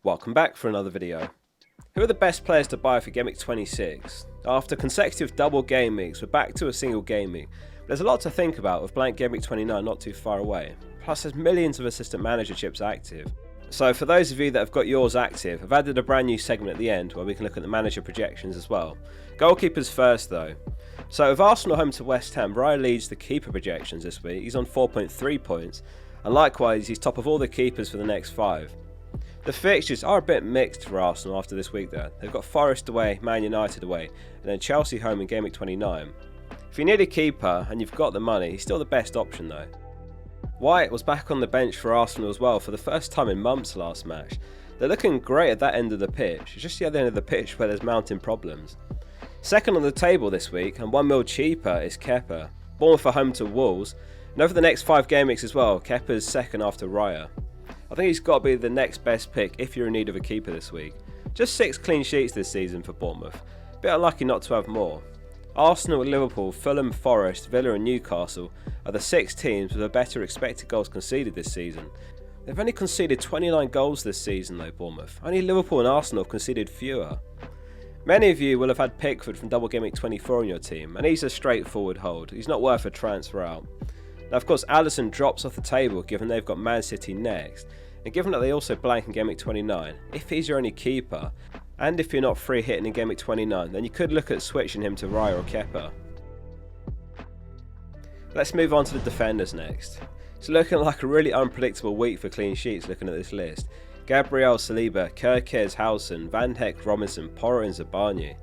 Welcome back for another video. Who are the best players to buy for GW26? After consecutive double game weeks, we're back to a single game week. There's a lot to think about with blank game week 29 not too far away. Plus there's millions of assistant manager chips active. So for those of you that have got yours active, I've added a brand new segment at the end where we can look at the manager projections as well. Goalkeepers first though. So with Arsenal home to West Ham, Raya leads the keeper projections this week. He's on 4.3 points, and likewise he's top of all the keepers for the next 5. The fixtures are a bit mixed for Arsenal after this week though. They've got Forest away, Man United away, and then Chelsea home in game week 29. If you need a keeper and you've got the money, he's still the best option though. White was back on the bench for Arsenal as well for the first time in months last match. They're looking great at that end of the pitch. It's just the other end of the pitch where there's mounting problems. Second on the table this week, and 1 mil cheaper, is Kepa. Bournemouth are home to Wolves, and over the next 5 game weeks as well, Kepa's second after Raya. I think he's got to be the next best pick if you're in need of a keeper this week. Just 6 clean sheets this season for Bournemouth. Bit unlucky not to have more. Arsenal, Liverpool, Fulham, Forest, Villa and Newcastle are the 6 teams with a better expected goals conceded this season. They've only conceded 29 goals this season though, Bournemouth. Only Liverpool and Arsenal have conceded fewer. Many of you will have had Pickford from double game week 24 on your team, and he's a straightforward hold. He's not worth a transfer out. Now of course Alisson drops off the table given they've got Man City next, and given that they also blank in game week 29, if he's your only keeper, and if you're not free hitting in game week 29, then you could look at switching him to Raya or Kepa. Let's move on to the defenders next. It's looking like a really unpredictable week for clean sheets looking at this list. Gabriel, Saliba, Kerkez, Howson, Van Heck, Robinson, Porro and Zabani.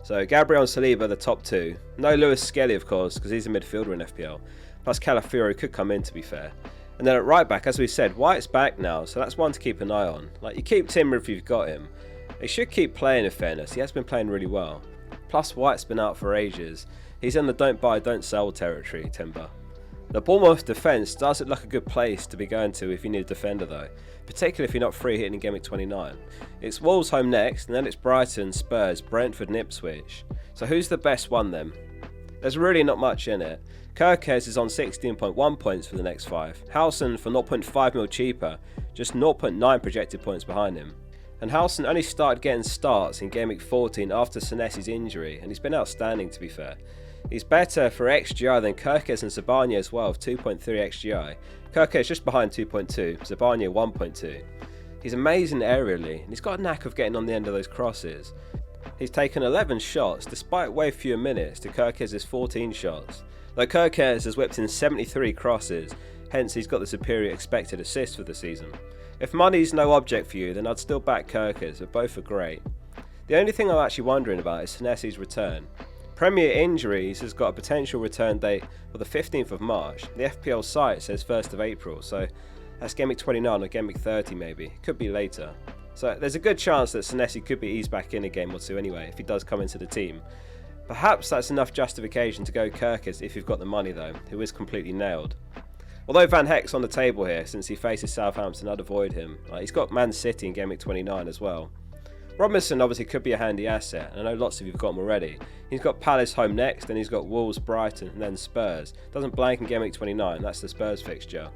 So Gabriel and Saliba are the top 2. No Lewis Skelly of course, because he's a midfielder in FPL. Plus Calafiori could come in to be fair. And then at right back, as we said, White's back now, so that's one to keep an eye on. Like, you keep Timber if you've got him. He should keep playing in fairness, he has been playing really well. Plus White's been out for ages. He's in the don't buy, don't sell territory, Timber. The Bournemouth defence does look like a good place to be going to if you need a defender though, particularly if you're not free hitting in game week 29. It's Wolves home next, and then it's Brighton, Spurs, Brentford and Ipswich. So who's the best one then? There's really not much in it. Kerkez is on 16.1 points for the next 5. Howson for 0.5 mil cheaper, just 0.9 projected points behind him. And Howson only started getting starts in game week 14 after Senesi's injury, and he's been outstanding to be fair. He's better for XGI than Kerkez and Zabani as well, of 2.3 XGI. Kerkez just behind 2.2, Zabani 1.2. He's amazing aerially, and he's got a knack of getting on the end of those crosses. He's taken 11 shots, despite way fewer minutes to Kerkez's 14 shots. Though Kerkez has whipped in 73 crosses, hence he's got the superior expected assist for the season. If money's no object for you, then I'd still back Kerkez, but both are great. The only thing I'm actually wondering about is Senesi's return. Premier Injuries has got a potential return date for the 15th of March. The FPL site says 1st of April, so that's game week 29 or game week 30 maybe. Could be later. So there's a good chance that Senesi could be eased back in a game or two anyway, if he does come into the team. Perhaps that's enough justification to go Kerkez if you've got the money though, who is completely nailed. Although Van Heck's on the table here, since he faces Southampton, I'd avoid him. He's got Man City in game week 29 as well. Robinson obviously could be a handy asset, and I know lots of you have got him already. He's got Palace home next, then he's got Wolves, Brighton, and then Spurs. Doesn't blank in game week 29, that's the Spurs fixture.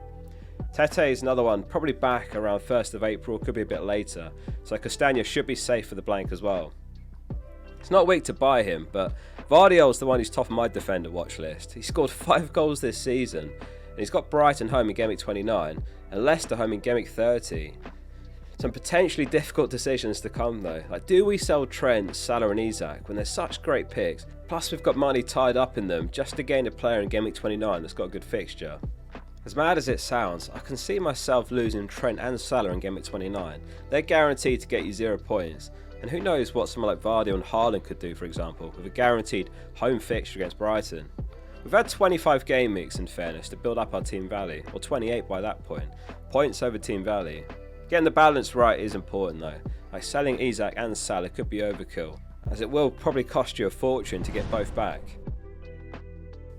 Tete is another one, probably back around 1st of April, could be a bit later. So Castagna should be safe for the blank as well. It's not a week to buy him, but Vardiol's the one who's top of my defender watch list. He scored 5 goals this season, and he's got Brighton home in game week 29, and Leicester home in game week 30. Some potentially difficult decisions to come though. Like, do we sell Trent, Salah and Isak when they're such great picks? Plus we've got money tied up in them just to gain a player in game week 29 that's got a good fixture. As mad as it sounds, I can see myself losing Trent and Salah in game week 29. They're guaranteed to get you 0 points. And who knows what someone like Vardy and Haaland could do, for example, with a guaranteed home fixture against Brighton. We've had 25 game weeks in fairness to build up our team value, or 28 by that point. Points over team value. Getting the balance right is important though. Like selling Isak and Salah could be overkill, as it will probably cost you a fortune to get both back.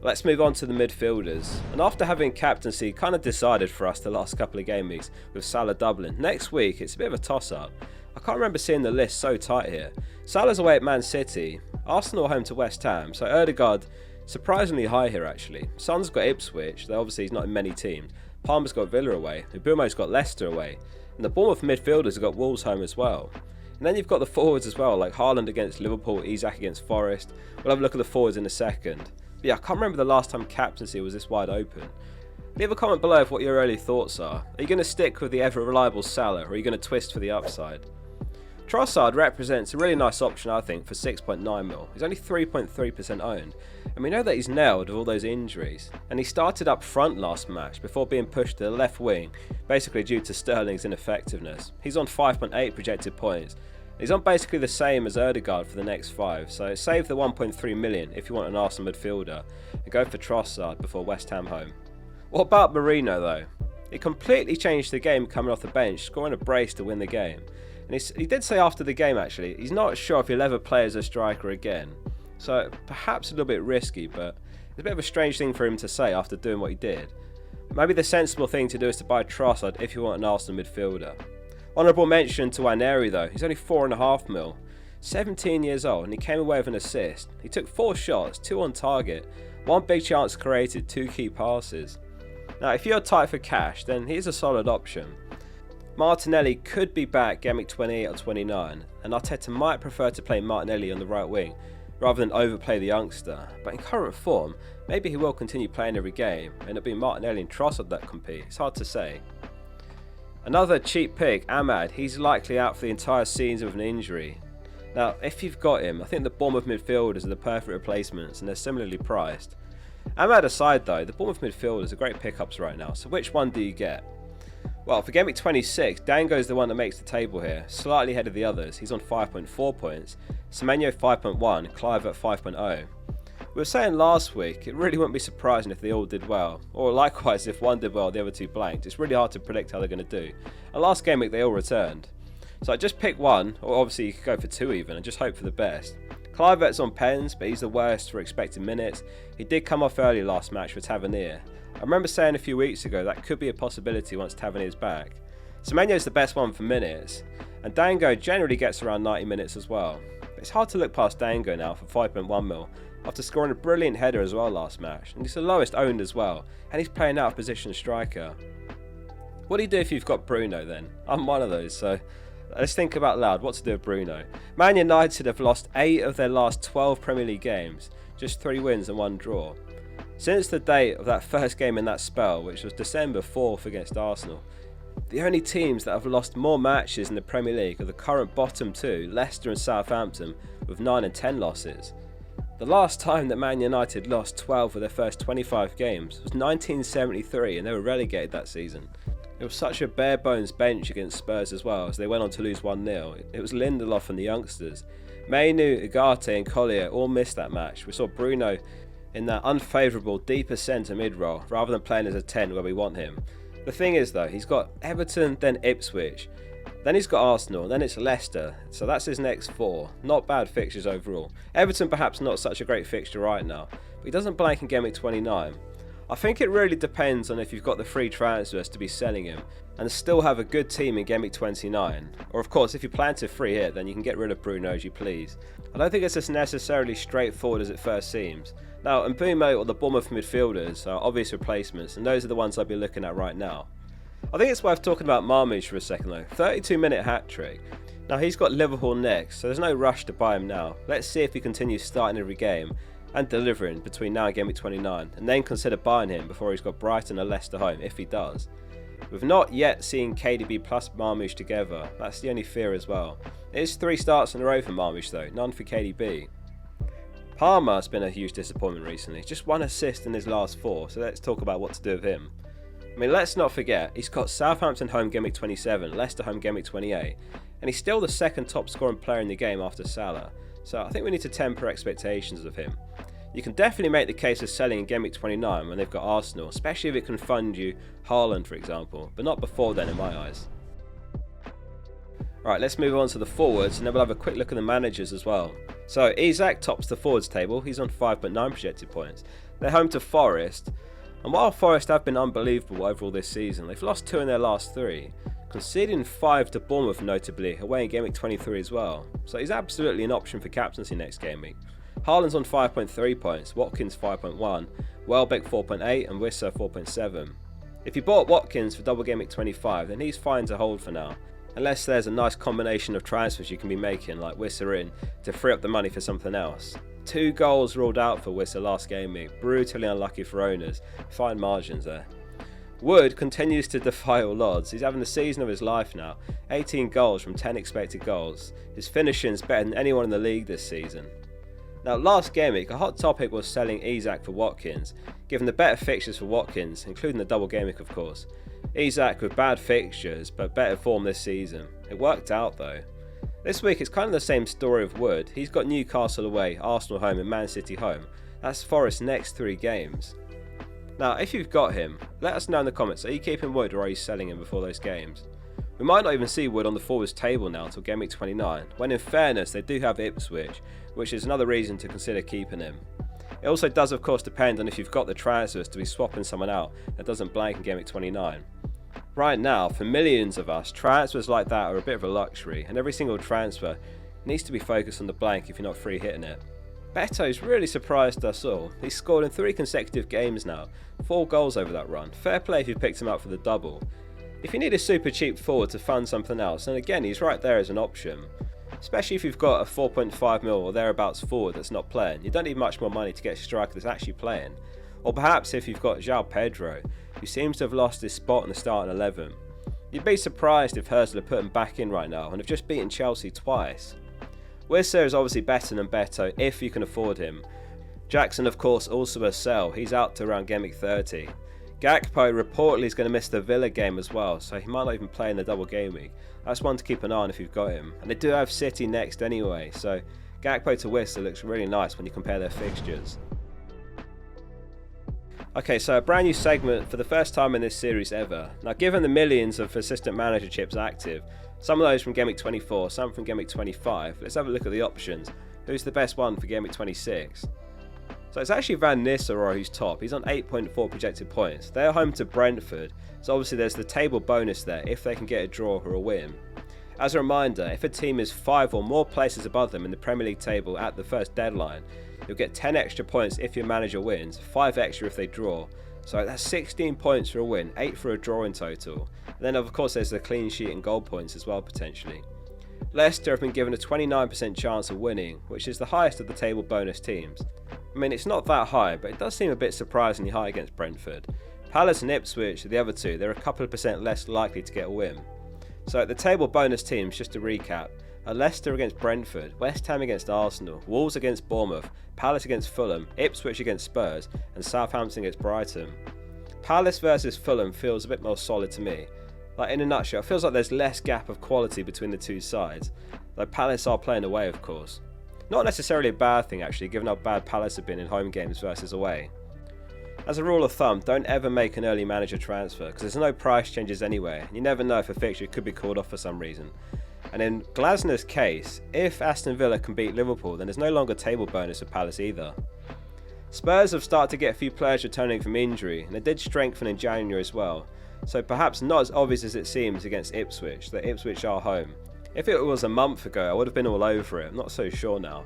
Let's move on to the midfielders, and after having captaincy kind of decided for us the last couple of game weeks with Salah doubling, next week it's a bit of a toss up. I can't remember seeing the list so tight here. Salah's away at Man City, Arsenal home to West Ham, so Ødegaard surprisingly high here actually. Son's got Ipswich, though obviously he's not in many teams. Palmer's got Villa away, Mbeumo's got Leicester away, And the Bournemouth midfielders have got Wolves home as well. And then you've got the forwards as well, like Haaland against Liverpool, Isak against Forest. We'll have a look at the forwards in a second. But yeah, I can't remember the last time captaincy was this wide open. Leave a comment below of what your early thoughts are. Are you going to stick with the ever reliable Salah, or are you going to twist for the upside? Trossard represents a really nice option, I think, for 6.9 mil. He's only 3.3% owned, and we know that he's nailed with all those injuries. And he started up front last match before being pushed to the left wing, basically due to Sterling's ineffectiveness. He's on 5.8 projected points. He's on basically the same as Ødegaard for the next 5, so save the 1.3 million if you want an Arsenal midfielder, and go for Trossard before West Ham home. What about Marino though? He completely changed the game coming off the bench, scoring a brace to win the game. And he did say after the game actually, he's not sure if he'll ever play as a striker again. So perhaps a little bit risky, but it's a bit of a strange thing for him to say after doing what he did. Maybe the sensible thing to do is to buy Trossard if you want an Arsenal midfielder. Honourable mention to Waneri though, he's only 4.5 mil. 17 years old and he came away with an assist. He took 4 shots, 2 on target, 1 big chance created, 2 key passes. Now if you're tight for cash, then he's a solid option. Martinelli could be back Gameweek 28 or 29, and Arteta might prefer to play Martinelli on the right wing rather than overplay the youngster, but in current form, maybe he will continue playing every game and it'll be Martinelli and Trossard that compete. It's hard to say. Another cheap pick, Ahmad, he's likely out for the entire season with an injury. Now if you've got him, I think the Bournemouth midfielders are the perfect replacements and they're similarly priced. Ahmad aside though, the Bournemouth midfielders are great pickups right now, so which one do you get? Well, for Gameweek 26, Dango's the one that makes the table here, slightly ahead of the others. He's on 5.4 points, Semenyo 5.1, Clive at 5.0. We were saying last week, it really wouldn't be surprising if they all did well, or likewise if one did well, the other two blanked. It's really hard to predict how they're going to do. And last game week they all returned. So I just pick one, or obviously you could go for 2 even, and just hope for the best. Clivett's on pens, but he's the worst for expected minutes. He did come off early last match for Tavernier. I remember saying a few weeks ago that could be a possibility once Tavernier's back. Semenyo's the best one for minutes, and Dango generally gets around 90 minutes as well. But it's hard to look past Dango now for 5.1 mil, after scoring a brilliant header as well last match, and he's the lowest owned as well, and he's playing out of position striker. What do you do if you've got Bruno then? I'm one of those, so let's think about loud what to do with Bruno. Man United have lost 8 of their last 12 Premier League games, just 3 wins and 1 draw. Since the date of that first game in that spell, which was December 4th against Arsenal, the only teams that have lost more matches in the Premier League are the current bottom 2, Leicester and Southampton, with 9 and 10 losses. The last time that Man United lost 12 of their first 25 games was 1973, and they were relegated that season. It was such a bare bones bench against Spurs as well, as they went on to lose 1-0. It was Lindelof and the youngsters. Mainu, Ugarte and Collier all missed that match. We saw Bruno in that unfavourable deeper centre mid role rather than playing as a 10 where we want him. The thing is though, he's got Everton, then Ipswich, then he's got Arsenal, then it's Leicester, so that's his next 4. Not bad fixtures overall. Everton perhaps not such a great fixture right now, but he doesn't blank in Gameweek 29. I think it really depends on if you've got the free transfers to be selling him and still have a good team in Gameweek 29. Or of course, if you plan to free hit, then you can get rid of Bruno as you please. I don't think it's as necessarily straightforward as it first seems. Now, Mbumo or the Bournemouth midfielders are obvious replacements, and those are the ones I'll be looking at right now. I think it's worth talking about Marmoush for a second though. 32-minute hat-trick. Now he's got Liverpool next, so there's no rush to buy him now. Let's see if he continues starting every game and delivering between now and Gameweek 29, and then consider buying him before he's got Brighton or Leicester home, if he does. We've not yet seen KDB plus Marmoush together, that's the only fear as well. It is 3 starts in a row for Marmoush though, none for KDB. Palmer's been a huge disappointment recently, just 1 assist in his last 4, so let's talk about what to do with him. I mean, let's not forget, he's got Southampton home Gameweek 27, Leicester home Gameweek 28, and he's still the 2nd top scoring player in the game after Salah, so I think we need to temper expectations of him. You can definitely make the case of selling in Gameweek 29 when they've got Arsenal, especially if it can fund you Haaland for example, but not before then in my eyes. Right, let's move on to the forwards and then we'll have a quick look at the managers as well. So Isak tops the forwards table, he's on 5.9 projected points. They're home to Forest, and while Forest have been unbelievable overall this season, they've lost 2 in their last 3, conceding 5 to Bournemouth notably, away in Gameweek 23 as well. So he's absolutely an option for captaincy next game week. Haaland's on 5.3 points, Watkins 5.1, Welbeck 4.8 and Wissa 4.7. If you bought Watkins for double game week 25, then he's fine to hold for now, unless there's a nice combination of transfers you can be making, like Wissa in, to free up the money for something else. 2 goals ruled out for Wissa last game week, brutally unlucky for owners, fine margins there. Wood continues to defy all odds. He's having the season of his life now, 18 goals from 10 expected goals. His finishing's better than anyone in the league this season. Now last game week, a hot topic was selling Isak for Watkins, given the better fixtures for Watkins, including the double game week of course. Isak with bad fixtures but better form this season. It worked out though. This week it's kind of the same story of Wood. He's got Newcastle away, Arsenal home and Man City home. That's Forest's next 3 games. Now if you've got him, let us know in the comments, are you keeping Wood or are you selling him before those games? We might not even see Wood on the forwards table now until game week 29, when in fairness they do have Ipswich, which is another reason to consider keeping him. It also does of course depend on if you've got the transfers to be swapping someone out that doesn't blank in game week 29. Right now, for millions of us, transfers like that are a bit of a luxury, and every single transfer needs to be focused on the blank if you're not free hitting it. Beto's really surprised us all. He's scored in 3 consecutive games now, 4 goals over that run. Fair play if you picked him up for the double. If you need a super cheap forward to fund something else, then again he's right there as an option. Especially if you've got a 4.5 mil or thereabouts forward that's not playing, you don't need much more money to get a striker that's actually playing. Or perhaps if you've got João Pedro, who seems to have lost his spot in the starting 11. You'd be surprised if Herzler put him back in right now and have just beaten Chelsea twice. Wissa is obviously better than Beto if you can afford him. Jackson of course also a sell, he's out to around game week 30. Gakpo reportedly is going to miss the Villa game as well, so he might not even play in the double game week. That's one to keep an eye on if you've got him. And they do have City next anyway, so Gakpo to Wissa looks really nice when you compare their fixtures. Okay, so a brand new segment for the first time in this series ever. Now given the millions of assistant manager chips active, some of those from game week 24, some from game week 25, let's have a look at the options. Who's the best one for game week 26? So it's actually Van Nistelrooy who's top. He's on 8.4 projected points. They're home to Brentford, so obviously there's the table bonus there if they can get a draw or a win. As a reminder, if a team is 5 or more places above them in the Premier League table at the first deadline, you'll get 10 extra points if your manager wins, 5 extra if they draw. So that's 16 points for a win, 8 for a draw in total. And then of course there's the clean sheet and goal points as well potentially. Leicester have been given a 29% chance of winning, which is the highest of the table bonus teams. I mean, it's not that high, but it does seem a bit surprisingly high against Brentford. Palace and Ipswich are the other two, they're a couple of percent less likely to get a win. So the table bonus teams, just to recap, are Leicester against Brentford, West Ham against Arsenal, Wolves against Bournemouth, Palace against Fulham, Ipswich against Spurs, and Southampton against Brighton. Palace versus Fulham feels a bit more solid to me. Like in a nutshell, it feels like there's less gap of quality between the two sides, though Palace are playing away of course. Not necessarily a bad thing actually, given how bad Palace have been in home games versus away. As a rule of thumb, don't ever make an early manager transfer, because there's no price changes anyway, and you never know if a fixture could be called off for some reason. And in Glasner's case, if Aston Villa can beat Liverpool, then there's no longer table bonus for Palace either. Spurs have started to get a few players returning from injury, and they did strengthen in January as well, so perhaps not as obvious as it seems against Ipswich, that Ipswich are home. If it was a month ago, I would have been all over it, I'm not so sure now.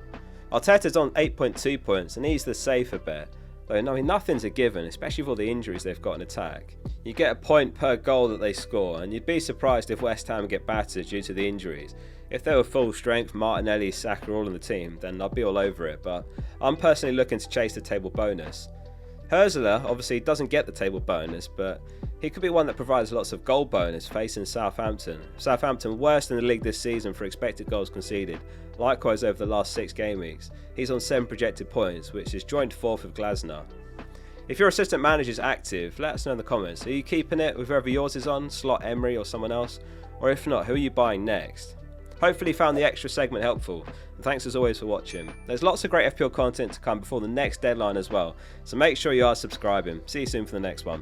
Arteta's on 8.2 points, and he's the safer bet. Though, I mean, nothing's a given, especially with all the injuries they've got in attack. You get a point per goal that they score, and you'd be surprised if West Ham get battered due to the injuries. If they were full strength, Martinelli, Saka all in the team, then I'd be all over it, but I'm personally looking to chase the table bonus. Herzler obviously doesn't get the table bonus, but he could be one that provides lots of goal bonus facing Southampton. Southampton worst in the league this season for expected goals conceded, likewise over the last 6 game weeks. He's on 7 projected points, which is joint 4th with Glasner. If your assistant manager is active, let us know in the comments. Are you keeping it with whoever yours is on, Slot Emery or someone else? Or if not, who are you buying next? Hopefully you found the extra segment helpful, and thanks as always for watching. There's lots of great FPL content to come before the next deadline as well, so make sure you are subscribing. See you soon for the next one.